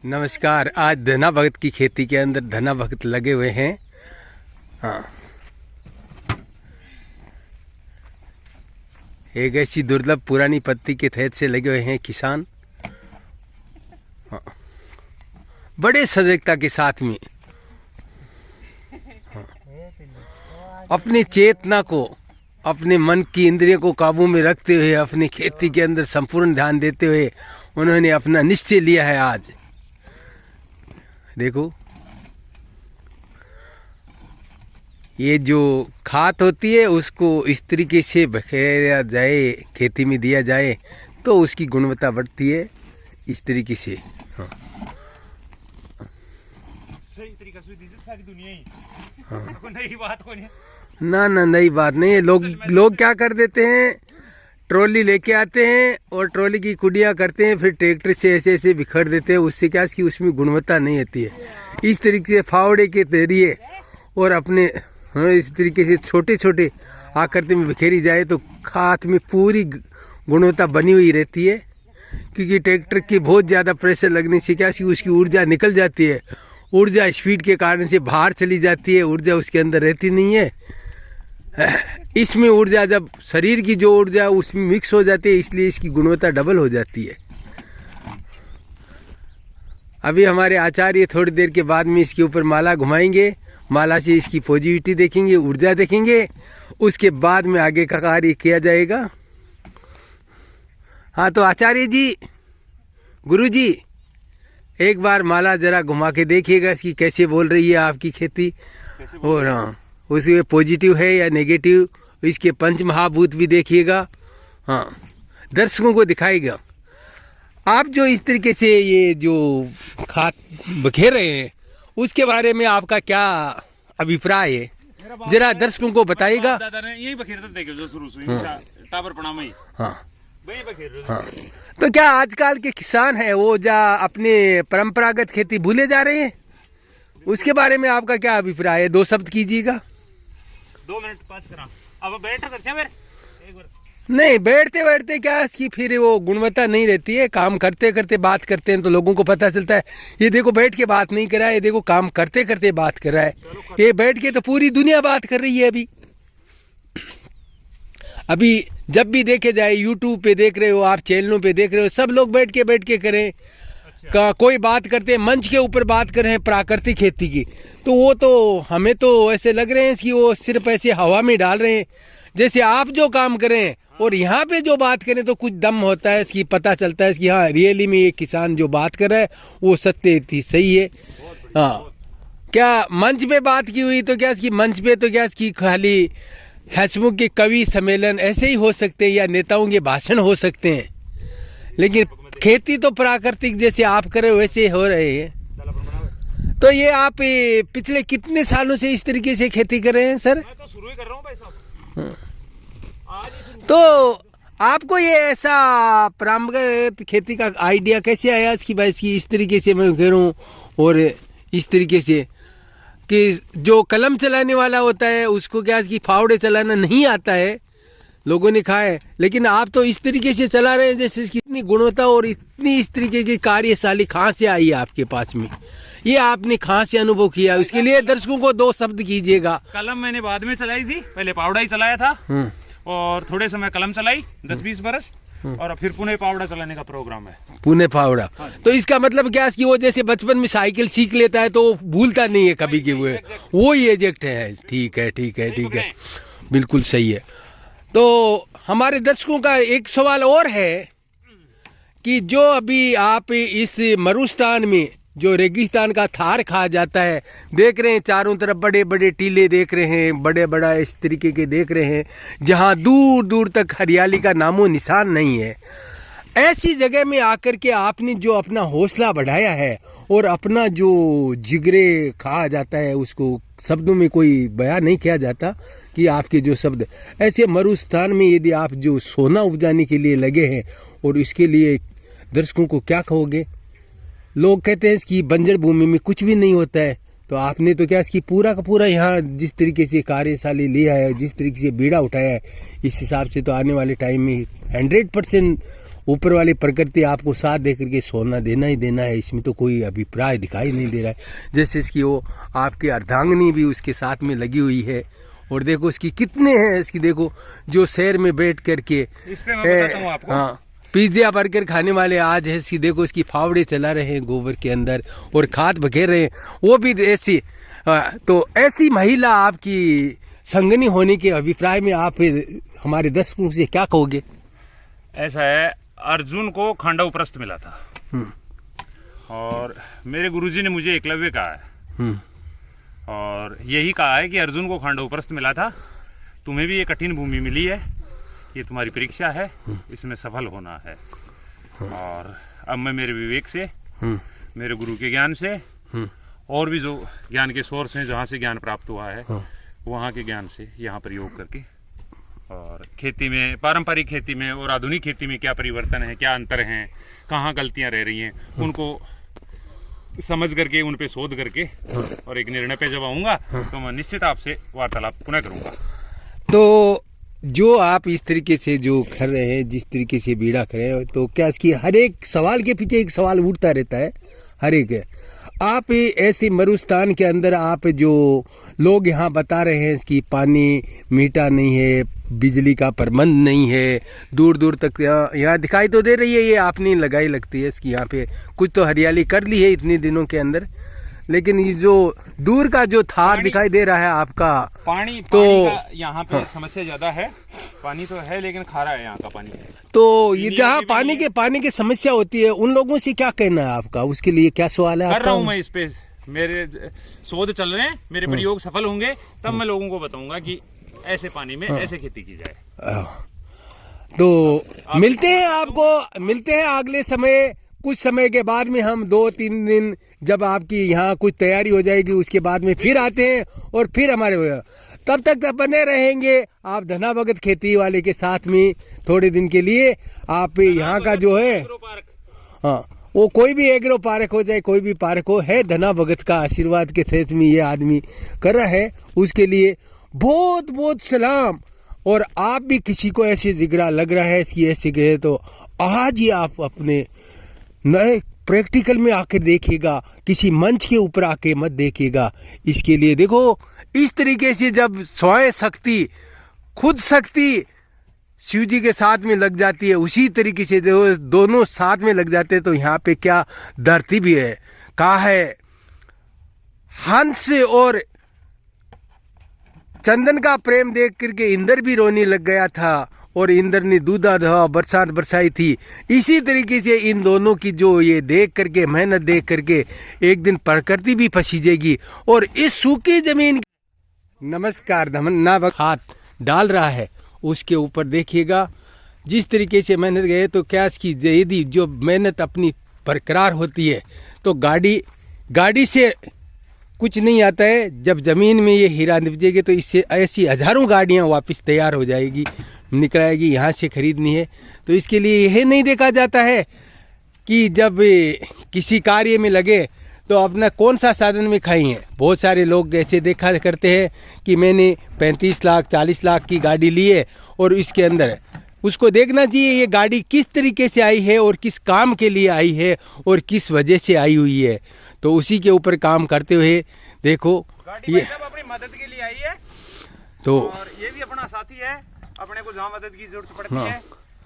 नमस्कार। आज धना भगत की खेती के अंदर धना भगत लगे हुए हैं। हाँ, एक ऐसी दुर्लभ पुरानी पत्ती के तहत से लगे हुए हैं किसान। हाँ, बड़े सजगता के साथ में अपनी चेतना को, अपने मन की इंद्रियों को काबू में रखते हुए अपनी खेती के अंदर संपूर्ण ध्यान देते हुए उन्होंने अपना निश्चय लिया है। आज देखो, ये जो खाद होती है उसको इस तरीके से बखेरा जाए, खेती में दिया जाए तो उसकी गुणवत्ता बढ़ती है। इस तरीके से हाँ। सही तरीका से दीजिए सारी दुनिया ही। हाँ। नई बात कोई नहीं। ना नई बात नहीं है। लोग क्या कर देते हैं, ट्रॉली लेके आते हैं और ट्रॉली की कुडियाँ करते हैं, फिर ट्रैक्टर से ऐसे बिखर देते हैं। उससे क्या कि उसमें गुणवत्ता नहीं आती है। इस तरीके से फावड़े के जरिए और अपने इस तरीके से छोटे छोटे आकृति में बिखेरी जाए तो खाद में पूरी गुणवत्ता बनी हुई रहती है। क्योंकि ट्रैक्टर की बहुत ज़्यादा प्रेशर लगने से क्या कि उसकी ऊर्जा निकल जाती है। ऊर्जा स्पीड के कारण से बाहर चली जाती है, ऊर्जा उसके अंदर रहती नहीं है। इसमें ऊर्जा जब शरीर की जो ऊर्जा उसमें मिक्स हो जाती है, इसलिए इसकी गुणवत्ता डबल हो जाती है। अभी हमारे आचार्य थोड़ी देर के बाद में इसके ऊपर माला घुमाएंगे। माला से इसकी पॉजिटिविटी देखेंगे, ऊर्जा देखेंगे, उसके बाद में आगे का कार्य किया जाएगा। हाँ, तो आचार्य जी, गुरु जी, एक बार माला जरा घुमा के देखिएगा इसकी कैसे बोल रही है आपकी खेती। और हाँ, उसमें पॉजिटिव है या नेगेटिव, इसके पंच महाभूत भी देखिएगा। हाँ, दर्शकों को दिखाएगा। आप जो इस तरीके से ये जो खाद बखेर रहे हैं उसके बारे में आपका क्या अभिप्राय है, जरा दर्शकों को बताइएगा। दादा ने यही बखेरते देखे जो शुरू से टावर पड़ा में। हाँ वही बखेर। हाँ, तो क्या आजकल के किसान है वो जा अपने परंपरागत खेती भूले जा रहे हैं, उसके बारे में आपका क्या अभिप्राय है? 2 शब्द कीजिएगा। 2 मिनट पास करा। अब बैठ कर एक बार नहीं, बैठते क्या इसकी फिर वो गुणवत्ता नहीं रहती है। काम करते करते बात करते हैं तो लोगों को पता चलता है ये देखो बैठ के बात नहीं कर रहा है, ये देखो काम करते करते बात कर रहा है। ये बैठ के तो पूरी दुनिया बात कर रही है। अभी जब भी देखे जाए, यूट्यूब पे देख रहे हो आप, चैनलों पे देख रहे हो, सब लोग बैठ के करें। अच्छा। कोई बात करते हैं, मंच के ऊपर बात कर रहे हैं प्राकृतिक खेती की, तो वो तो हमें तो ऐसे लग रहे हैं कि वो सिर्फ ऐसे हवा में डाल रहे हैं। जैसे आप जो काम करें और यहाँ पे जो बात करें तो कुछ दम होता है, इसकी पता चलता है कि हाँ रियली में ये किसान जो बात कर रहा है वो सत्य थी, सही है। हाँ, क्या मंच पे बात की हुई तो क्या इसकी मंच पे तो क्या इसकी खाली हंसमुख के कवि सम्मेलन ऐसे ही हो सकते हैं या नेताओं के भाषण हो सकते हैं, लेकिन खेती तो प्राकृतिक जैसे आप करे वैसे हो रहे हैं। तो ये आप पिछले कितने सालों से इस तरीके से खेती कर रहे हैं सर? मैं तो शुरू ही कर रहा हूँ भाई साहब। तो आपको ये ऐसा परंपरागत खेती का आइडिया कैसे आया कि भाई इसकी इस तरीके से मैं कह रहा हूँ, और इस तरीके से कि जो कलम चलाने वाला होता है उसको क्या इसकी फावड़े चलाना नहीं आता है, लोगों ने कहा है, लेकिन आप तो इस तरीके से चला रहे हैं जैसे इसकी इतनी गुणवत्ता और इतनी इस तरीके की कार्यशाली कहाँ से आई है आपके पास में, ये आपने कहाँ से अनुभव किया? उसके लिए दर्शकों को 2 शब्द कीजिएगा। कलम मैंने बाद में चलाई थी, पहले पावड़ा ही चलाया था और थोड़े समय कलम चलाई 10-20 बरस, और फिर पुणे पावड़ा चलाने का प्रोग्राम है। पुणे पावड़ा। हाँ। तो इसका मतलब क्या कि वो जैसे बचपन में साइकिल सीख लेता है तो भूलता नहीं है कभी कि वो ही एजेक्ट है। ठीक है, बिल्कुल सही है। तो हमारे दर्शकों का एक सवाल और है कि जो अभी आप इस मरुस्थान में जो रेगिस्तान का थार कहा जाता है, देख रहे हैं चारों तरफ बड़े बड़े टीले देख रहे हैं, बड़ा इस तरीके के देख रहे हैं जहां दूर दूर तक हरियाली का नामो निशान नहीं है। ऐसी जगह में आकर के आपने जो अपना हौसला बढ़ाया है और अपना जो जिगरे कहा जाता है उसको शब्दों में कोई बयान नहीं किया जाता कि आपके जो शब्द ऐसे मरुस्थान में यदि आप जो सोना उपजाने के लिए लगे हैं, और इसके लिए दर्शकों को क्या कहोगे? लोग कहते हैं कि बंजर भूमि में कुछ भी नहीं होता है, तो आपने तो क्या इसकी पूरा का पूरा यहाँ जिस तरीके से कार्यशाली लिया है, जिस तरीके से बीड़ा उठाया है, इस हिसाब से तो आने वाले टाइम में 100% ऊपर वाली प्रकृति आपको साथ दे करके सोना देना ही देना है, इसमें तो कोई अभिप्राय दिखाई नहीं दे रहा है। जैसे इसकी वो आपकी अर्धांगिनी भी उसके साथ में लगी हुई है, और देखो इसकी कितने हैं, इसकी देखो जो शहर में बैठ करके इस पे मैं बताता हूँ आपको। हाँ, पिज्जा बर्गर खाने वाले आज है, इसकी देखो इसकी फावड़े चला रहे हैं गोबर के अंदर और खाद बखेर रहे हैं, वो भी ऐसी। तो ऐसी महिला आपकी संगनी होने के अभिप्राय में आप हमारे दर्शकों से क्या कहोगे? ऐसा है, अर्जुन को खांडवप्रस्थ मिला था और मेरे गुरुजी ने मुझे एकलव्य कहा है और यही कहा है कि अर्जुन को खांडवप्रस्थ मिला था, तुम्हें भी ये कठिन भूमि मिली है, ये तुम्हारी परीक्षा है, इसमें सफल होना है। और अब मैं मेरे विवेक से, मेरे गुरु के ज्ञान से और भी जो ज्ञान के सोर्स हैं जहाँ से ज्ञान प्राप्त हुआ है वहाँ के ज्ञान से यहाँ पर योग करके और खेती में, पारंपरिक खेती में और आधुनिक खेती में क्या परिवर्तन है, क्या अंतर हैं, कहाँ गलतियाँ रह रही हैं, उनको समझ करके, उन पे शोध करके और एक निर्णय पे जब आऊँगा तो मैं निश्चित आपसे वार्तालाप पुनः करूँगा। तो जो आप इस तरीके से जो कर रहे हैं, जिस तरीके से बीड़ा कर रहे हैं, तो क्या इसकी हर एक सवाल के पीछे एक सवाल उठता रहता है, हर एक आप ऐसे मरुस्थान के अंदर आप जो लोग यहाँ बता रहे हैं कि पानी मीठा नहीं है, बिजली का प्रबंध नहीं है, दूर दूर तक यहाँ दिखाई तो दे रही है, ये आपने लगाई लगती है इसकी, यहाँ पे कुछ तो हरियाली कर ली है इतने दिनों के अंदर, लेकिन ये जो दूर का जो थार दिखाई दे रहा है आपका, पानी तो यहाँ पे समस्या ज्यादा है, पानी तो है लेकिन खारा है यहाँ का पानी। तो ये जहाँ पानी की समस्या होती है उन लोगों से क्या कहना है आपका, उसके लिए क्या सवाल है? कर रहा हूँ मैं इस पे, मेरे शोध चल रहे हैं, मेरे प्रयोग सफल होंगे तब मैं लोगों को बताऊंगा कि ऐसे पानी में ऐसे खेती की जाए। तो मिलते हैं आपको, मिलते हैं अगले समय, कुछ समय के बाद में हम 2-3 दिन जब आपकी यहाँ कुछ तैयारी हो जाएगी उसके बाद में फिर आते हैं और फिर हमारे, तब तक बने रहेंगे आप धना भगत खेती वाले के साथ में थोड़े दिन के लिए। आप यहाँ का जो है, हाँ, वो कोई भी एग्रो पार्क हो जाए, कोई भी पार्क हो, है धना भगत का आशीर्वाद के साथ में ये आदमी कर रहा है, उसके लिए बहुत बहुत सलाम। और आप भी किसी को ऐसे जिगरा लग रहा है इसकी ऐसे कहे तो आज ही आप अपने नए प्रैक्टिकल में आकर देखिएगा, किसी मंच के ऊपर आके मत देखिएगा। इसके लिए देखो इस तरीके से जब स्वयं शक्ति, खुद शक्ति शिव जी के साथ में लग जाती है, उसी तरीके से जो दोनों साथ में लग जाते हैं, तो यहाँ पे क्या धरती भी है, कहा है हंस और चंदन का प्रेम देख करके इंद्र भी रोने लग गया था और इंद्र ने दूधा दहा बरसात बरसाई थी। इसी तरीके से इन दोनों की जो ये देख करके, मेहनत देख करके एक दिन प्रकृति भी पसीजेगी और इस सूखी जमीन, नमस्कार धमन्ना हाथ डाल रहा है उसके ऊपर देखिएगा जिस तरीके से मेहनत गए। तो क्या इसकी यदि जो मेहनत अपनी बरकरार होती है तो गाड़ी से कुछ नहीं आता है। जब ज़मीन में ये हीरा निपजेगी तो इससे ऐसी हजारों गाड़ियाँ वापस तैयार हो जाएगी, निकल आएगी, यहाँ से खरीदनी है। तो इसके लिए यह नहीं देखा जाता है कि जब किसी कार्य में लगे तो अपना कौन सा साधन में खाई है। बहुत सारे लोग ऐसे देखा करते हैं कि मैंने 35 लाख 40 लाख की गाड़ी ली है और इसके अंदर उसको देखना चाहिए ये गाड़ी किस तरीके से आई है और किस काम के लिए आई है और किस वजह से आई हुई है। तो उसी के ऊपर काम करते हुए देखो गाड़ी ये अपनी मदद के लिए आई है, तो और ये भी अपना साथी है, अपने को जहाँ मदद की जरूरत पड़ती है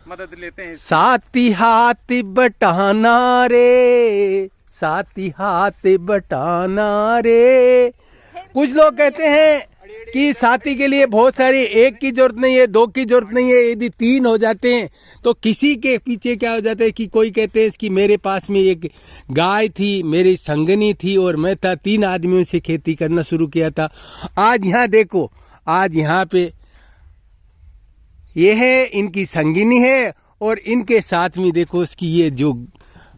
मदद लेते हैं। साथी हाथ बटाना रे, साथी हाथ बटाना रे। कुछ लोग कहते हैं कि साथी के लिए बहुत सारी, एक की जरूरत नहीं है, 2 की जरूरत नहीं है, यदि 3 हो जाते हैं तो किसी के पीछे क्या हो जाता है कि कोई कहते हैं कि मेरे पास में एक गाय थी, मेरी संगनी थी और मैं था, 3 आदमियों से खेती करना शुरू किया था। आज यहाँ देखो, आज यहाँ पे ये है इनकी संगिनी है और इनके साथ में देखो इसकी ये जो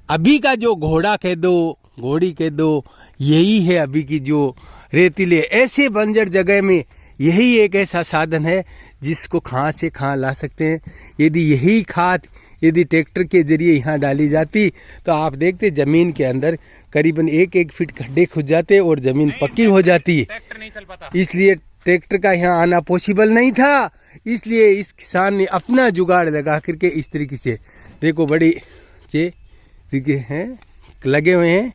अभी का जो घोड़ा कह दो, घोड़ी कह दो, यही है अभी की जो रेतीले ऐसे बंजर जगह में यही एक ऐसा साधन है जिसको कहाँ से कहाँ ला सकते हैं। यदि यही खाद यदि ट्रैक्टर के जरिए यहाँ डाली जाती तो आप देखते जमीन के अंदर करीबन 1-1 फीट गड्ढे खुद जाते और जमीन पक्की हो जाती है। ट्रैक्टर नहीं चल पाता, इसलिए ट्रैक्टर का यहाँ आना पॉसिबल नहीं था, इसलिए इस किसान ने अपना जुगाड़ लगा करके इस तरीके से देखो बड़ी तरीके हैं लगे हुए हैं।